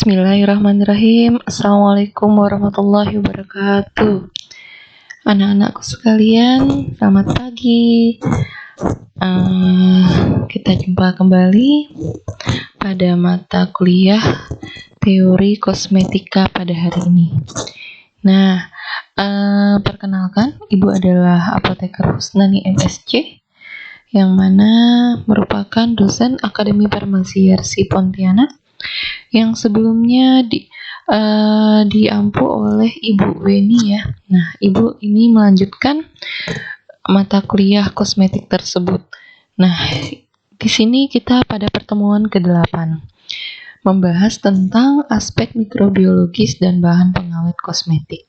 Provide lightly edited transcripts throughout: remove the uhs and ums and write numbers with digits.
Bismillahirrahmanirrahim. Assalamualaikum warahmatullahi wabarakatuh. Anak-anakku sekalian, selamat pagi. Kita jumpa kembali pada mata kuliah teori kosmetika pada hari ini. Nah, perkenalkan, Ibu adalah Apoteker Husnani MSc, yang mana merupakan dosen Akademi Farmasi Yarsi Pontianak yang sebelumnya diampu oleh Ibu Weni ya. Nah, Ibu ini melanjutkan mata kuliah kosmetik tersebut. Nah, di sini kita pada pertemuan ke-8 membahas tentang aspek mikrobiologis dan bahan pengawet kosmetik.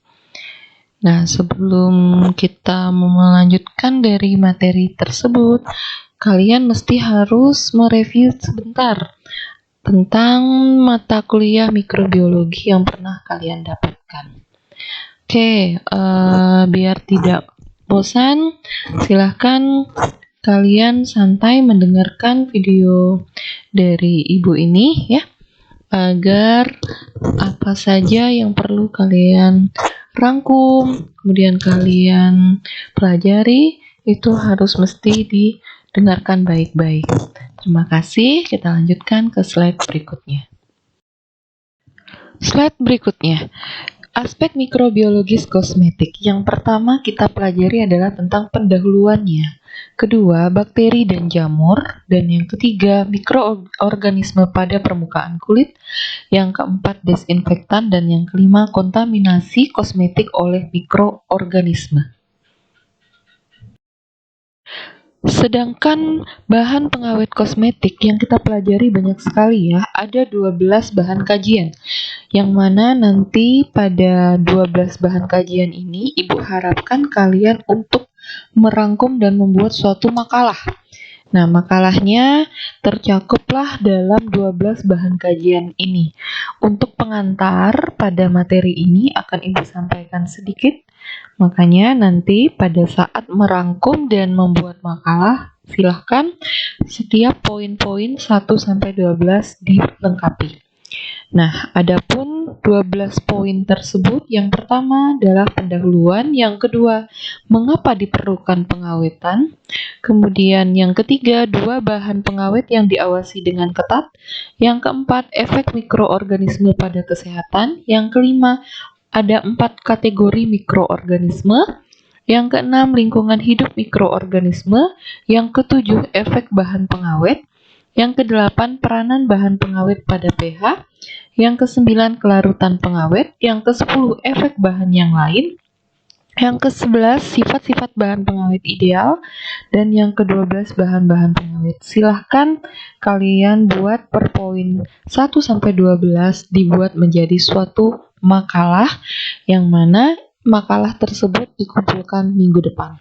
Nah, sebelum kita melanjutkan dari materi tersebut, kalian mesti harus mereview sebentar tentang mata kuliah mikrobiologi yang pernah kalian dapatkan. Oke, biar tidak bosan, silahkan kalian santai mendengarkan video dari Ibu ini ya, agar apa saja yang perlu kalian rangkum, kemudian kalian pelajari, itu harus mesti didengarkan baik-baik. Terima kasih, kita lanjutkan ke slide berikutnya. Slide berikutnya, aspek mikrobiologis kosmetik. Yang pertama kita pelajari adalah tentang pendahuluannya. Kedua, bakteri dan jamur. Dan yang ketiga, mikroorganisme pada permukaan kulit. Yang keempat, desinfektan. Dan yang kelima, kontaminasi kosmetik oleh mikroorganisme. Sedangkan bahan pengawet kosmetik yang kita pelajari banyak sekali ya, ada 12 bahan kajian. Yang mana nanti pada 12 bahan kajian ini Ibu harapkan kalian untuk merangkum dan membuat suatu makalah. Nah, makalahnya tercakuplah dalam 12 bahan kajian ini. Untuk pengantar pada materi ini akan Ibu sampaikan sedikit. Makanya nanti pada saat merangkum dan membuat makalah, silahkan setiap poin-poin 1-12 dilengkapi. Nah, adapun 12 poin tersebut, yang pertama adalah pendahuluan, yang kedua, mengapa diperlukan pengawetan, kemudian yang ketiga, 2 bahan pengawet yang diawasi dengan ketat, yang keempat, efek mikroorganisme pada kesehatan, yang kelima, ada 4 kategori mikroorganisme, yang keenam, lingkungan hidup mikroorganisme, yang ketujuh, efek bahan pengawet, yang kedelapan, peranan bahan pengawet pada pH, yang ke-9, kelarutan pengawet, yang ke-10, efek bahan yang lain, yang ke-11, sifat-sifat bahan pengawet ideal, dan yang ke-12, bahan-bahan pengawet. Silahkan kalian buat per poin 1-12 dibuat menjadi suatu makalah, yang mana makalah tersebut dikumpulkan minggu depan.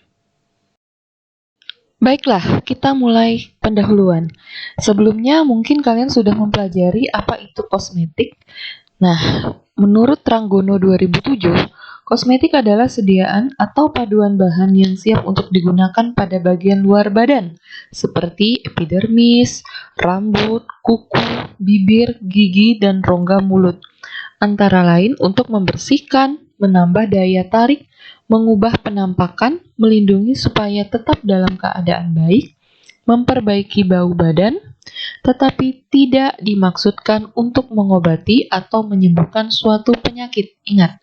Baiklah, kita mulai pendahuluan. Sebelumnya mungkin kalian sudah mempelajari apa itu kosmetik. Nah, menurut Tranggono 2007, kosmetik adalah sediaan atau paduan bahan yang siap untuk digunakan pada bagian luar badan, seperti epidermis, rambut, kuku, bibir, gigi, dan rongga mulut. Antara lain untuk membersihkan, menambah daya tarik, mengubah penampakan, melindungi supaya tetap dalam keadaan baik, memperbaiki bau badan, tetapi tidak dimaksudkan untuk mengobati atau menyembuhkan suatu penyakit. Ingat,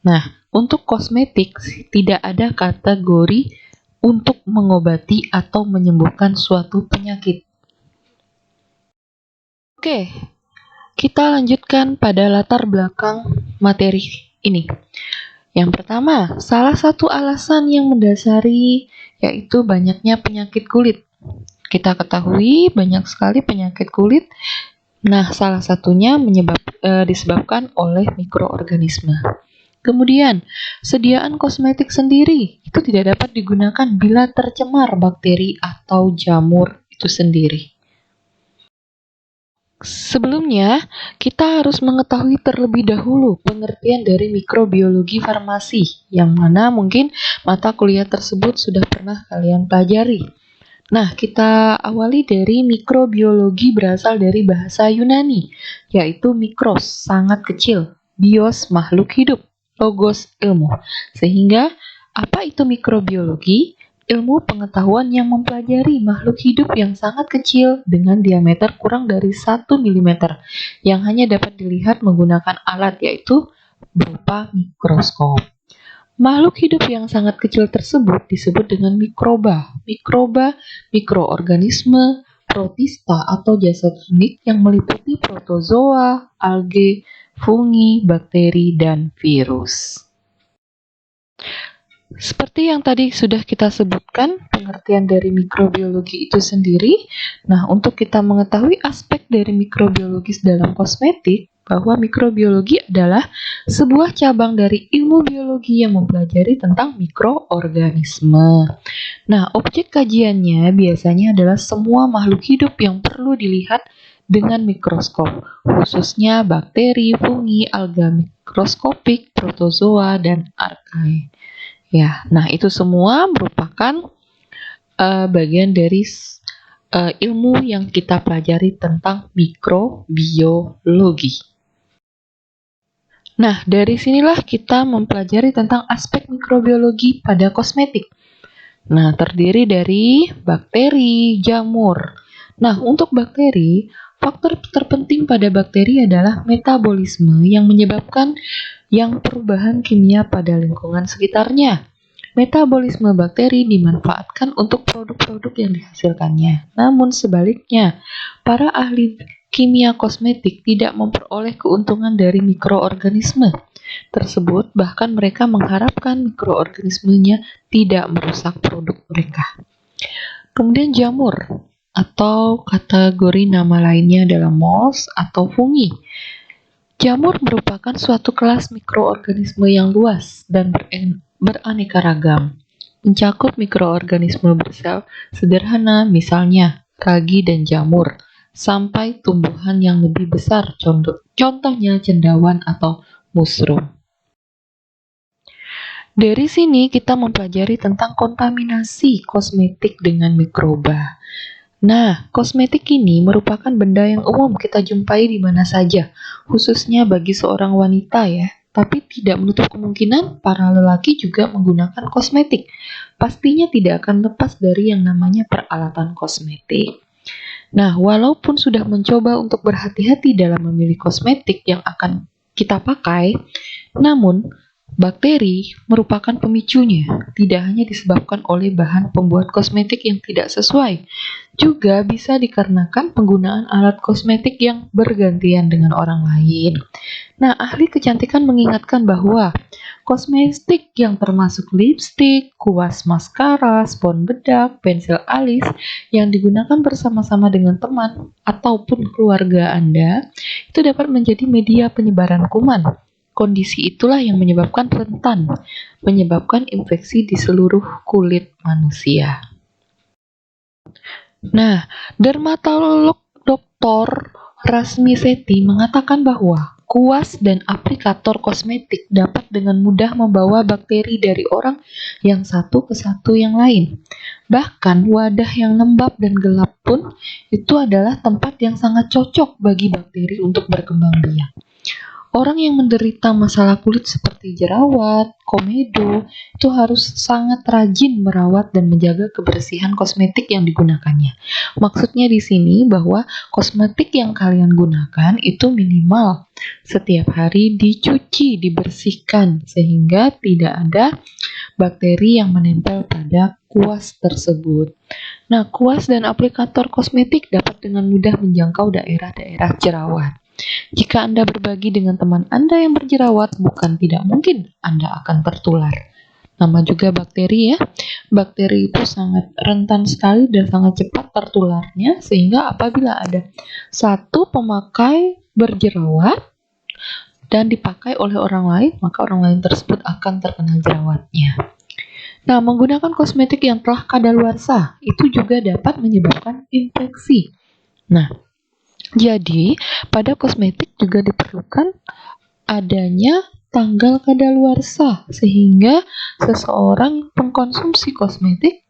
nah, untuk kosmetik tidak ada kategori untuk mengobati atau menyembuhkan suatu penyakit. Oke, kita lanjutkan pada latar belakang materi ini. Yang pertama, salah satu alasan yang mendasari yaitu banyaknya penyakit kulit. Kita ketahui banyak sekali penyakit kulit. Nah, salah satunya disebabkan oleh mikroorganisme. Kemudian, sediaan kosmetik sendiri itu tidak dapat digunakan bila tercemar bakteri atau jamur itu sendiri. Sebelumnya, kita harus mengetahui terlebih dahulu pengertian dari mikrobiologi farmasi, yang mana mungkin mata kuliah tersebut sudah pernah kalian pelajari. Nah, kita awali dari mikrobiologi berasal dari bahasa Yunani, yaitu mikros, sangat kecil, bios, makhluk hidup, logos, ilmu. Sehingga, apa itu mikrobiologi? Ilmu pengetahuan yang mempelajari makhluk hidup yang sangat kecil dengan diameter kurang dari 1 mm, yang hanya dapat dilihat menggunakan alat yaitu berupa mikroskop. Makhluk hidup yang sangat kecil tersebut disebut dengan mikroba. Mikroba, mikroorganisme, protista atau jasad unik yang meliputi protozoa, alge, fungi, bakteri, dan virus. Seperti yang tadi sudah kita sebutkan, pengertian dari mikrobiologi itu sendiri. Nah, untuk kita mengetahui aspek dari mikrobiologis dalam kosmetik, bahwa mikrobiologi adalah sebuah cabang dari ilmu biologi yang mempelajari tentang mikroorganisme. Nah, objek kajiannya biasanya adalah semua makhluk hidup yang perlu dilihat dengan mikroskop, khususnya bakteri, fungi, alga mikroskopik, protozoa, dan archaea. Ya, nah itu semua merupakan bagian dari ilmu yang kita pelajari tentang mikrobiologi. Nah, dari sinilah kita mempelajari tentang aspek mikrobiologi pada kosmetik. Nah, terdiri dari bakteri, jamur. Nah, untuk bakteri, faktor terpenting pada bakteri adalah metabolisme yang menyebabkan perubahan kimia pada lingkungan sekitarnya. Metabolisme bakteri dimanfaatkan untuk produk-produk yang dihasilkannya. Namun sebaliknya, para ahli kimia kosmetik tidak memperoleh keuntungan dari mikroorganisme tersebut, bahkan mereka mengharapkan mikroorganismenya tidak merusak produk mereka. Kemudian jamur, atau kategori nama lainnya adalah mols atau fungi. Jamur merupakan suatu kelas mikroorganisme yang luas dan beraneka ragam, mencakup mikroorganisme bersel sederhana misalnya ragi dan jamur, sampai tumbuhan yang lebih besar, contohnya cendawan atau mushroom. Dari sini kita mempelajari tentang kontaminasi kosmetik dengan mikroba. Nah, kosmetik ini merupakan benda yang umum kita jumpai di mana saja, khususnya bagi seorang wanita ya. Tapi tidak menutup kemungkinan para lelaki juga menggunakan kosmetik. Pastinya tidak akan lepas dari yang namanya peralatan kosmetik. Nah, walaupun sudah mencoba untuk berhati-hati dalam memilih kosmetik yang akan kita pakai, namun bakteri merupakan pemicunya, tidak hanya disebabkan oleh bahan pembuat kosmetik yang tidak sesuai, juga bisa dikarenakan penggunaan alat kosmetik yang bergantian dengan orang lain. Nah, ahli kecantikan mengingatkan bahwa kosmetik yang termasuk lipstik, kuas maskara, spons bedak, pensil alis yang digunakan bersama-sama dengan teman ataupun keluarga Anda itu dapat menjadi media penyebaran kuman. Kondisi itulah yang menyebabkan rentan, menyebabkan infeksi di seluruh kulit manusia. Nah, dermatolog Dr. Rasmi Sethi mengatakan bahwa kuas dan aplikator kosmetik dapat dengan mudah membawa bakteri dari orang yang satu ke satu yang lain. Bahkan wadah yang lembab dan gelap pun itu adalah tempat yang sangat cocok bagi bakteri untuk berkembang biak. Orang yang menderita masalah kulit seperti jerawat, komedo, itu harus sangat rajin merawat dan menjaga kebersihan kosmetik yang digunakannya. Maksudnya di sini bahwa kosmetik yang kalian gunakan itu minimal setiap hari dicuci, dibersihkan, sehingga tidak ada bakteri yang menempel pada kuas tersebut. Nah, kuas dan aplikator kosmetik dapat dengan mudah menjangkau daerah-daerah jerawat. Jika Anda berbagi dengan teman Anda yang berjerawat, bukan tidak mungkin Anda akan tertular. Nama juga bakteri ya. Bakteri itu sangat rentan sekali dan sangat cepat tertularnya, sehingga apabila ada satu pemakai berjerawat dan dipakai oleh orang lain, maka orang lain tersebut akan terkena jerawatnya. Nah, menggunakan kosmetik yang telah kadaluarsa itu juga dapat menyebabkan infeksi. Nah, jadi, pada kosmetik juga diperlukan adanya tanggal kadaluarsa, sehingga seseorang pengkonsumsi kosmetik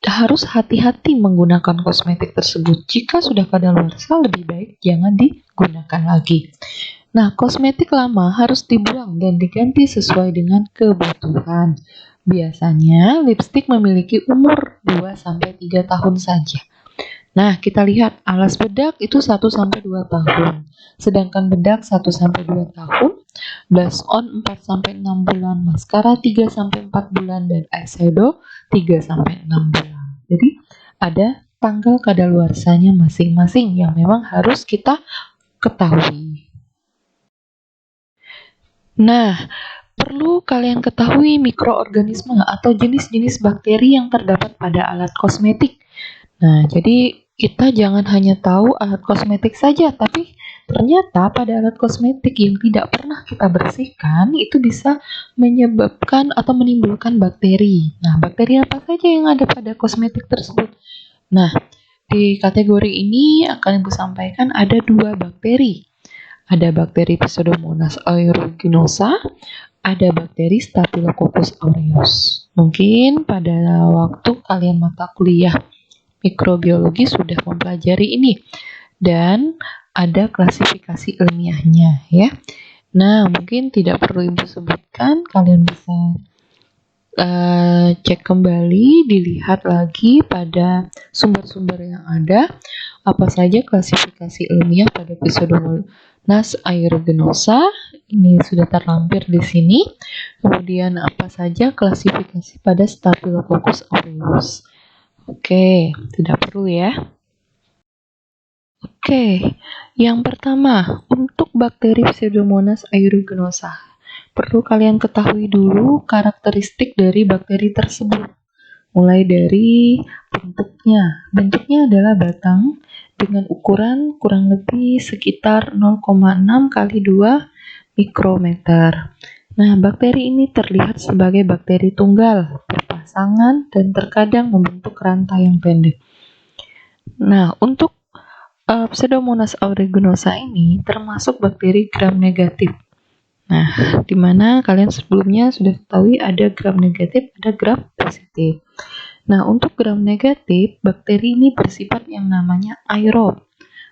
harus hati-hati menggunakan kosmetik tersebut. Jika sudah kadaluarsa, lebih baik jangan digunakan lagi. Nah, kosmetik lama harus dibuang dan diganti sesuai dengan kebutuhan. Biasanya, lipstik memiliki umur 2-3 tahun saja. Nah, kita lihat alas bedak itu 1-2 tahun. Sedangkan bedak 1-2 tahun, blush on 4-6 bulan, maskara 3-4 bulan, dan eyeshadow 3-6 bulan. Jadi, ada tanggal kadaluarsanya masing-masing yang memang harus kita ketahui. Nah, perlu kalian ketahui mikroorganisme atau jenis-jenis bakteri yang terdapat pada alat kosmetik. Nah, jadi kita jangan hanya tahu alat kosmetik saja, tapi ternyata pada alat kosmetik yang tidak pernah kita bersihkan itu bisa menyebabkan atau menimbulkan bakteri. Nah, bakteri apa saja yang ada pada kosmetik tersebut? Nah, di kategori ini akan Ibu sampaikan ada 2 bakteri. Ada bakteri Pseudomonas aeruginosa, ada bakteri Staphylococcus aureus. Mungkin pada waktu kalian mata kuliah mikrobiologi sudah mempelajari ini dan ada klasifikasi ilmiahnya ya. Nah, mungkin tidak perlu Ibu sebutkan, kalian bisa cek kembali, dilihat lagi pada sumber-sumber yang ada, apa saja klasifikasi ilmiah pada Pseudomonas aeruginosa, ini sudah terlampir di sini. Kemudian apa saja klasifikasi pada Staphylococcus aureus. Oke, tidak perlu ya. Oke, yang pertama, untuk bakteri Pseudomonas aeruginosa, perlu kalian ketahui dulu karakteristik dari bakteri tersebut. Mulai dari bentuknya. Bentuknya adalah batang dengan ukuran kurang lebih sekitar 0,6 kali 2 mikrometer. Nah, bakteri ini terlihat sebagai bakteri tunggal, berpasangan, dan terkadang membentuk rantai yang pendek. Nah, untuk Pseudomonas aeruginosa ini termasuk bakteri gram negatif. Nah, di mana kalian sebelumnya sudah ketahui ada gram negatif, ada gram positif. Nah, untuk gram negatif, bakteri ini bersifat yang namanya aerob,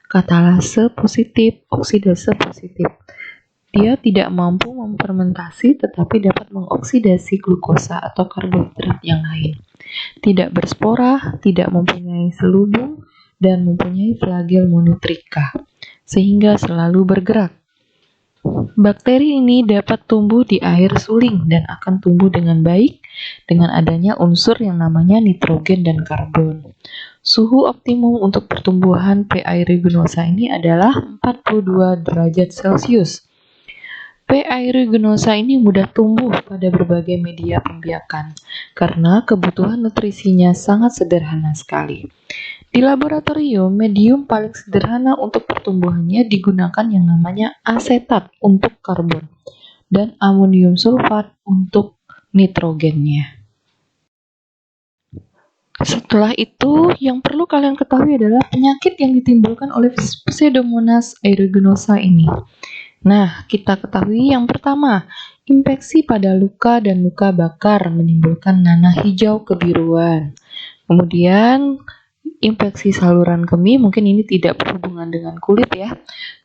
katalase positif, oksidase positif. Dia tidak mampu memfermentasi tetapi dapat mengoksidasi glukosa atau karbohidrat yang lain. Tidak berspora, tidak mempunyai selubung, dan mempunyai flagel monotrika, sehingga selalu bergerak. Bakteri ini dapat tumbuh di air suling dan akan tumbuh dengan baik dengan adanya unsur yang namanya nitrogen dan karbon. Suhu optimum untuk pertumbuhan P. aeruginosa ini adalah 42 derajat Celcius. P. aeruginosa ini mudah tumbuh pada berbagai media pembiakan karena kebutuhan nutrisinya sangat sederhana sekali. Di laboratorium, medium paling sederhana untuk pertumbuhannya digunakan yang namanya asetat untuk karbon dan amonium sulfat untuk nitrogennya. Setelah itu, yang perlu kalian ketahui adalah penyakit yang ditimbulkan oleh Pseudomonas aeruginosa ini. Nah, kita ketahui yang pertama, infeksi pada luka dan luka bakar menimbulkan nanah hijau kebiruan. Kemudian, infeksi saluran kemih, mungkin ini tidak berhubungan dengan kulit ya.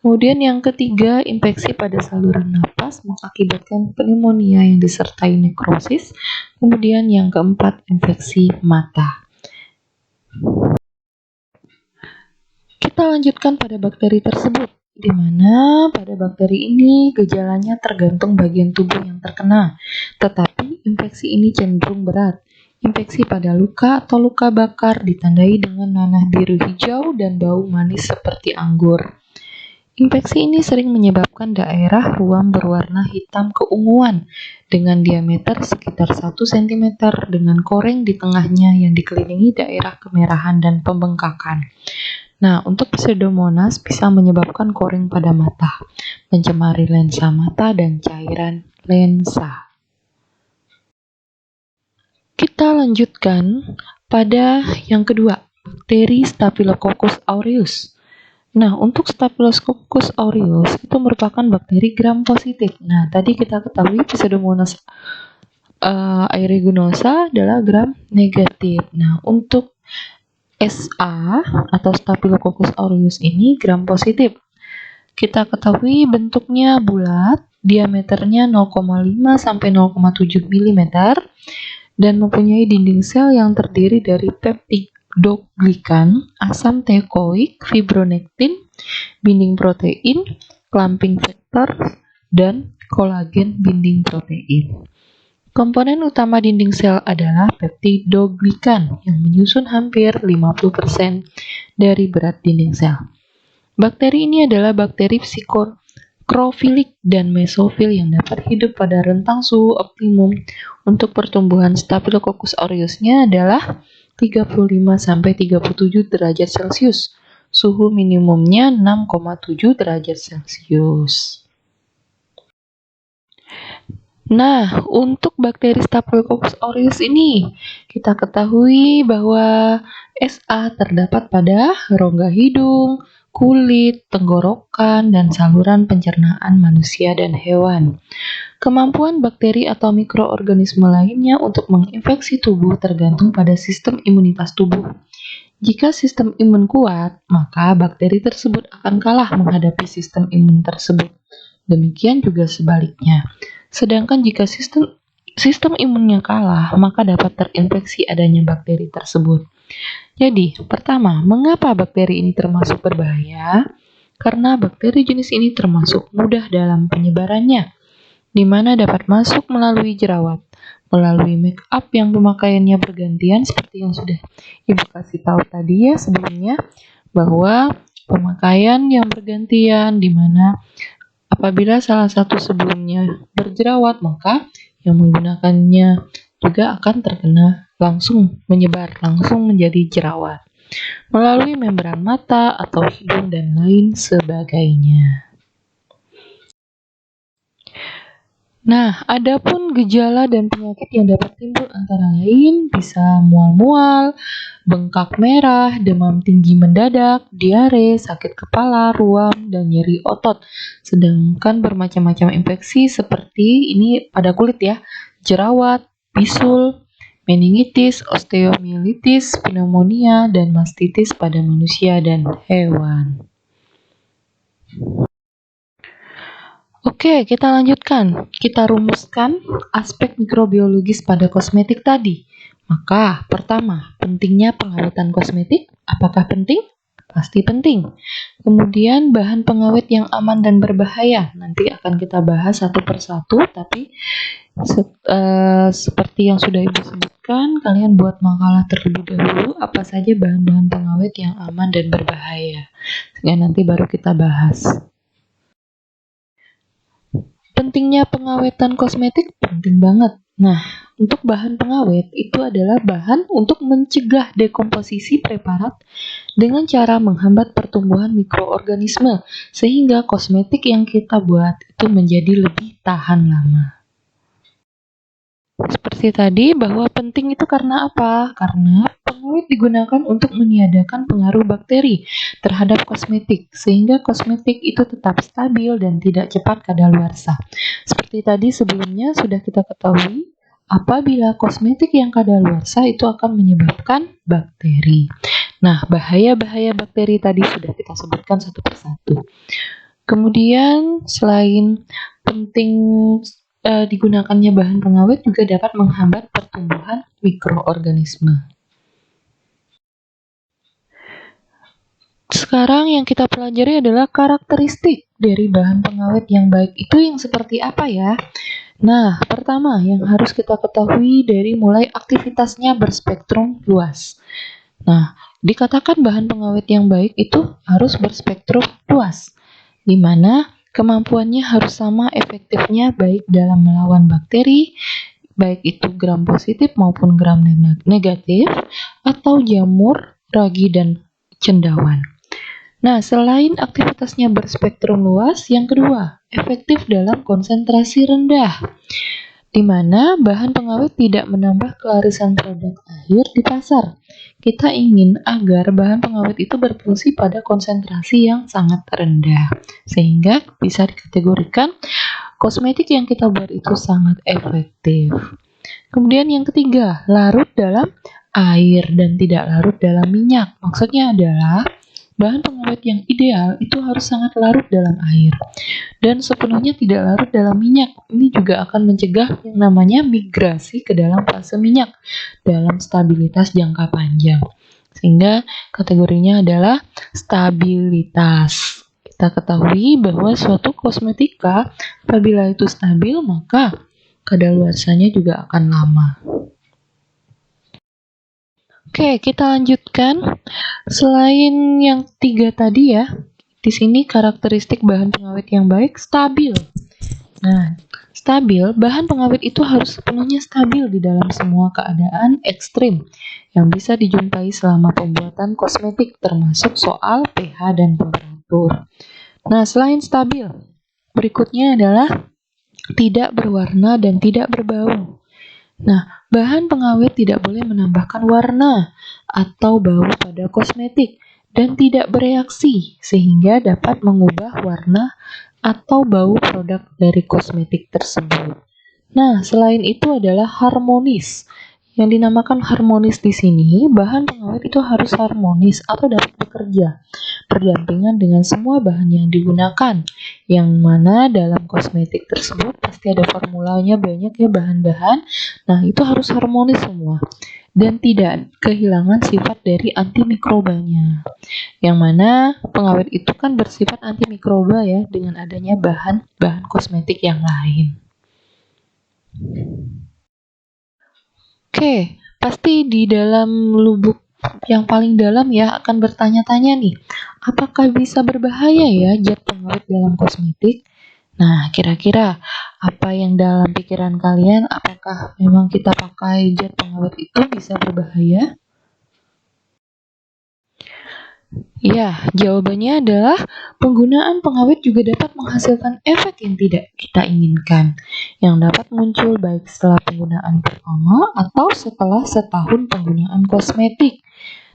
Kemudian yang ketiga, infeksi pada saluran napas mengakibatkan pneumonia yang disertai nekrosis. Kemudian yang keempat, infeksi mata. Kita lanjutkan pada bakteri tersebut, di mana pada bakteri ini gejalanya tergantung bagian tubuh yang terkena, tetapi infeksi ini cenderung berat. Infeksi pada luka atau luka bakar ditandai dengan nanah biru hijau dan bau manis seperti anggur. Infeksi ini sering menyebabkan daerah ruam berwarna hitam keunguan dengan diameter sekitar 1 cm dengan koreng di tengahnya yang dikelilingi daerah kemerahan dan pembengkakan. Nah, untuk Pseudomonas bisa menyebabkan koreng pada mata, mencemari lensa mata dan cairan lensa. Kita lanjutkan pada yang kedua, bakteri Staphylococcus aureus. Nah, untuk Staphylococcus aureus itu merupakan bakteri gram positif. Nah, tadi kita ketahui Pseudomonas aeruginosa adalah gram negatif. Nah, untuk SA atau Staphylococcus aureus ini gram positif. Kita ketahui bentuknya bulat, diameternya 0,5 sampai 0,7 mm dan mempunyai dinding sel yang terdiri dari peptidoglikan, asam teichoic, fibronektin, binding protein, clumping factor, dan kolagen binding protein. Komponen utama dinding sel adalah peptidoglikan yang menyusun hampir 50% dari berat dinding sel. Bakteri ini adalah bakteri psikrofilik dan mesofil yang dapat hidup pada rentang suhu optimum untuk pertumbuhan Staphylococcus aureus-nya adalah 35-37 derajat Celcius. Suhu minimumnya 6,7 derajat Celcius. Nah, untuk bakteri Staphylococcus aureus ini, kita ketahui bahwa SA terdapat pada rongga hidung, kulit, tenggorokan, dan saluran pencernaan manusia dan hewan. Kemampuan bakteri atau mikroorganisme lainnya untuk menginfeksi tubuh tergantung pada sistem imunitas tubuh. Jika sistem imun kuat, maka bakteri tersebut akan kalah menghadapi sistem imun tersebut. Demikian juga sebaliknya. Sedangkan jika sistem imunnya kalah, maka dapat terinfeksi adanya bakteri tersebut. Jadi, pertama, mengapa bakteri ini termasuk berbahaya? Karena bakteri jenis ini termasuk mudah dalam penyebarannya, di mana dapat masuk melalui jerawat, melalui make up yang pemakaiannya bergantian seperti yang sudah Ibu kasih tahu tadi ya sebelumnya, bahwa pemakaian yang bergantian di mana apabila salah satu sebelumnya berjerawat, maka yang menggunakannya juga akan terkena langsung menyebar, langsung menjadi jerawat melalui membran mata atau hidung dan lain sebagainya. Nah, adapun gejala dan penyakit yang dapat timbul antara lain bisa mual-mual, bengkak merah, demam tinggi mendadak, diare, sakit kepala, ruam, dan nyeri otot. Sedangkan bermacam-macam infeksi seperti ini pada kulit ya, jerawat, bisul, meningitis, osteomielitis, pneumonia, dan mastitis pada manusia dan hewan. Oke, kita lanjutkan. Kita rumuskan aspek mikrobiologis pada kosmetik tadi. Maka, pertama, pentingnya pengawetan kosmetik. Apakah penting? Pasti penting. Kemudian, bahan pengawet yang aman dan berbahaya. Nanti akan kita bahas satu persatu, tapi seperti yang sudah Ibu sebutkan, kalian buat makalah terlebih dahulu apa saja bahan-bahan pengawet yang aman dan berbahaya. Sehingga nanti baru kita bahas. Pentingnya pengawetan kosmetik penting banget. Nah, untuk bahan pengawet itu adalah bahan untuk mencegah dekomposisi preparat dengan cara menghambat pertumbuhan mikroorganisme sehingga kosmetik yang kita buat itu menjadi lebih tahan lama. Seperti tadi bahwa penting itu karena apa? Karena pengawet digunakan untuk meniadakan pengaruh bakteri terhadap kosmetik sehingga kosmetik itu tetap stabil dan tidak cepat kadaluarsa. Seperti tadi sebelumnya sudah kita ketahui, apabila kosmetik yang kadaluarsa itu akan menyebabkan bakteri. Nah, bahaya-bahaya bakteri tadi sudah kita sebutkan satu persatu. Kemudian selain penting digunakannya bahan pengawet juga dapat menghambat pertumbuhan mikroorganisme. Sekarang yang kita pelajari adalah karakteristik dari bahan pengawet yang baik itu yang seperti apa ya? Nah, pertama yang harus kita ketahui dari mulai aktivitasnya berspektrum luas. Nah, dikatakan bahan pengawet yang baik itu harus berspektrum luas, di mana kemampuannya harus sama efektifnya baik dalam melawan bakteri, baik itu gram positif maupun gram negatif, atau jamur, ragi, dan cendawan. Nah, selain aktivitasnya berspektrum luas, yang kedua, efektif dalam konsentrasi rendah, di mana bahan pengawet tidak menambah kelarisan produk akhir di pasar. Kita ingin agar bahan pengawet itu berfungsi pada konsentrasi yang sangat rendah, sehingga bisa dikategorikan kosmetik yang kita buat itu sangat efektif. Kemudian yang ketiga, larut dalam air dan tidak larut dalam minyak. Maksudnya adalah bahan pengawet yang ideal itu harus sangat larut dalam air dan sepenuhnya tidak larut dalam minyak. Ini juga akan mencegah yang namanya migrasi ke dalam fase minyak dalam stabilitas jangka panjang. Sehingga kategorinya adalah stabilitas. Kita ketahui bahwa suatu kosmetika apabila itu stabil maka kadaluarsanya juga akan lama. Oke, kita lanjutkan. Selain yang 3 tadi ya, di sini karakteristik bahan pengawet yang baik stabil. Nah, stabil, bahan pengawet itu harus sepenuhnya stabil di dalam semua keadaan ekstrim yang bisa dijumpai selama pembuatan kosmetik, termasuk soal pH dan temperatur. Nah, selain stabil, berikutnya adalah tidak berwarna dan tidak berbau. Nah, bahan pengawet tidak boleh menambahkan warna atau bau pada kosmetik dan tidak bereaksi sehingga dapat mengubah warna atau bau produk dari kosmetik tersebut. Nah, selain itu adalah harmonis. Yang dinamakan harmonis di sini, bahan pengawet itu harus harmonis atau dapat bekerja berdampingan dengan semua bahan yang digunakan. Yang mana dalam kosmetik tersebut pasti ada formulanya banyak ya bahan-bahan. Nah, itu harus harmonis semua dan tidak kehilangan sifat dari antimikrobanya. Yang mana pengawet itu kan bersifat antimikroba ya dengan adanya bahan-bahan kosmetik yang lain. Oke, pasti di dalam lubuk yang paling dalam ya akan bertanya-tanya nih, apakah bisa berbahaya ya zat pengawet dalam kosmetik? Nah, kira-kira apa yang dalam pikiran kalian? Apakah memang kita pakai zat pengawet itu bisa berbahaya? Ya, jawabannya adalah penggunaan pengawet juga dapat menghasilkan efek yang tidak kita inginkan, yang dapat muncul baik setelah penggunaan pertama atau setelah setahun penggunaan kosmetik.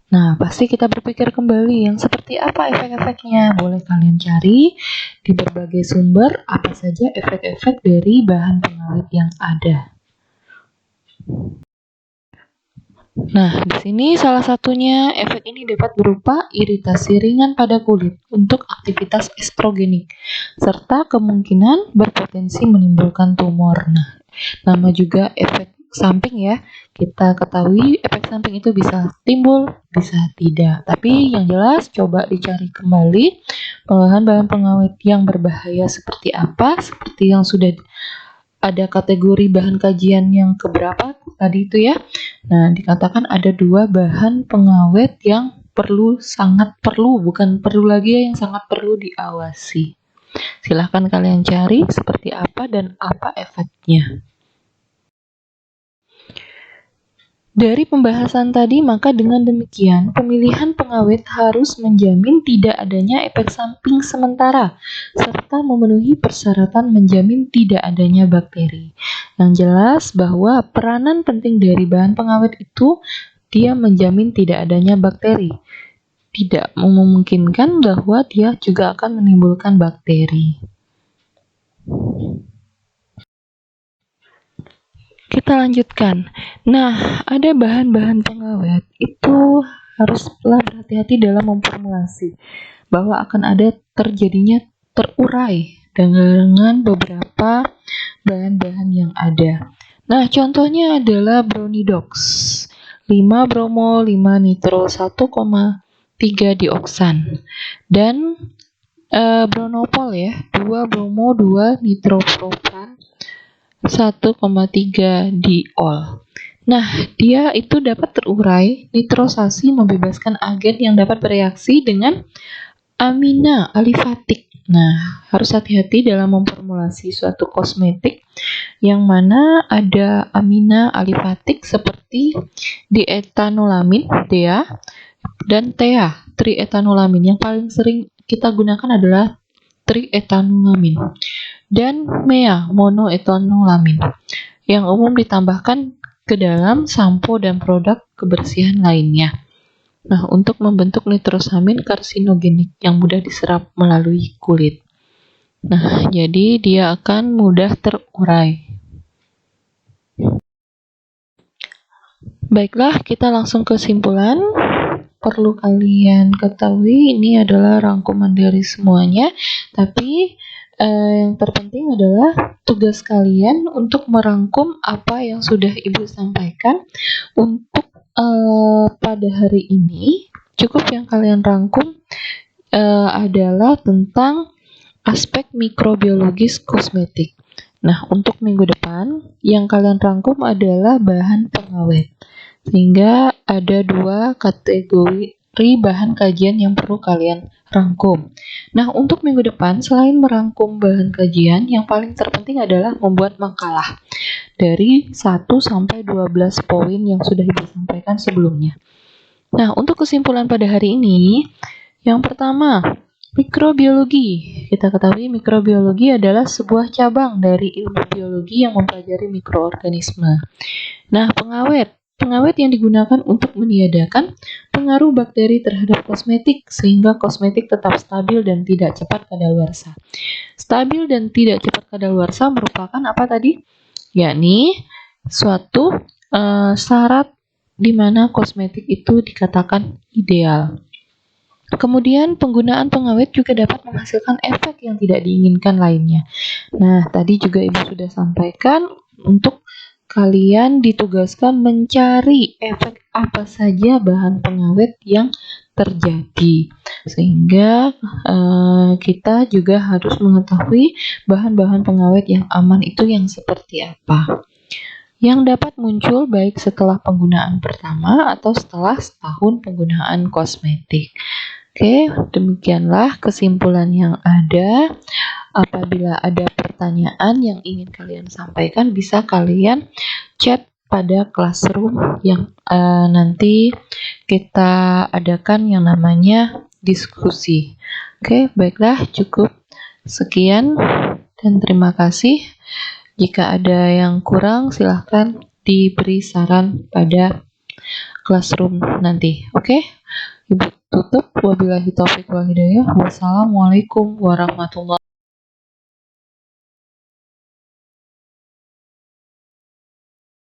Nah, pasti kita berpikir kembali yang seperti apa efek-efeknya. Boleh kalian cari di berbagai sumber apa saja efek-efek dari bahan pengawet yang ada. Nah, di sini salah satunya efek ini dapat berupa iritasi ringan pada kulit untuk aktivitas estrogenik, serta kemungkinan berpotensi menimbulkan tumor. Nah, nama juga efek samping ya. Kita ketahui efek samping itu bisa timbul, bisa tidak. Tapi yang jelas coba dicari kembali bahan-bahan pengawet yang berbahaya seperti apa, seperti yang sudah ada kategori bahan kajian yang keberapa tadi itu ya. Nah, dikatakan ada 2 bahan pengawet yang sangat perlu, bukan perlu lagi ya, yang sangat perlu diawasi. Silahkan kalian cari seperti apa dan apa efeknya. Dari pembahasan tadi, maka dengan demikian pemilihan pengawet harus menjamin tidak adanya efek samping sementara, serta memenuhi persyaratan menjamin tidak adanya bakteri. Yang jelas bahwa peranan penting dari bahan pengawet itu, dia menjamin tidak adanya bakteri. Tidak memungkinkan bahwa dia juga akan menimbulkan bakteri. Kita lanjutkan. Nah, ada bahan-bahan pengawet itu haruslah berhati-hati dalam memformulasi bahwa akan ada terjadinya terurai dengan beberapa bahan-bahan yang ada. Nah, contohnya adalah Bronidox 5 bromo 5 nitro 1,3 dioksan dan Bronopol ya 2 bromo 2 nitropropan 1,3 diol. Nah, dia itu dapat terurai nitrosasi membebaskan agen yang dapat bereaksi dengan amina alifatik. Nah, harus hati-hati dalam memformulasi suatu kosmetik yang mana ada amina alifatik seperti dienolamin, DEA, dan TEA, triethanolamin. Yang paling sering kita gunakan adalah triethanolamin dan MEA, monoethanolamin, yang umum ditambahkan ke dalam sampo dan produk kebersihan lainnya. Nah, untuk membentuk nitrosamin karsinogenik yang mudah diserap melalui kulit. Nah, jadi dia akan mudah terurai. Baiklah, kita langsung ke kesimpulan. Perlu kalian ketahui ini adalah rangkuman dari semuanya, tapi yang terpenting adalah tugas kalian untuk merangkum apa yang sudah Ibu sampaikan untuk pada hari ini. Cukup yang kalian rangkum adalah tentang aspek mikrobiologis kosmetik. Nah, untuk minggu depan yang kalian rangkum adalah bahan pengawet. Sehingga ada 2 kategori bahan kajian yang perlu kalian rangkum. Nah, untuk minggu depan selain merangkum bahan kajian, yang paling terpenting adalah membuat makalah dari 1 sampai 12 poin yang sudah Ibu sampaikan sebelumnya. Nah, untuk kesimpulan pada hari ini, yang pertama, mikrobiologi. Kita ketahui mikrobiologi adalah sebuah cabang dari ilmu biologi yang mempelajari mikroorganisme. Nah, pengawet yang digunakan untuk meniadakan pengaruh bakteri terhadap kosmetik sehingga kosmetik tetap stabil dan tidak cepat kadaluarsa. Stabil dan tidak cepat kadaluarsa merupakan apa tadi? Yakni suatu syarat di mana kosmetik itu dikatakan ideal. Kemudian penggunaan pengawet juga dapat menghasilkan efek yang tidak diinginkan lainnya. Nah, tadi juga Ibu sudah sampaikan untuk kalian ditugaskan mencari efek apa saja bahan pengawet yang terjadi. Sehingga kita juga harus mengetahui bahan-bahan pengawet yang aman itu yang seperti apa. Yang dapat muncul baik setelah penggunaan pertama atau setelah setahun penggunaan kosmetik. Oke, demikianlah kesimpulan yang ada. Apabila ada pertanyaan yang ingin kalian sampaikan, bisa kalian chat pada classroom yang nanti kita adakan yang namanya diskusi. Oke, baiklah, cukup sekian dan terima kasih. Jika ada yang kurang, silahkan diberi saran pada classroom nanti. Oke, Ibu tutup. Wabillahi taufiq wal hidayah. Wassalamualaikum warahmatullahi wabarakatuh.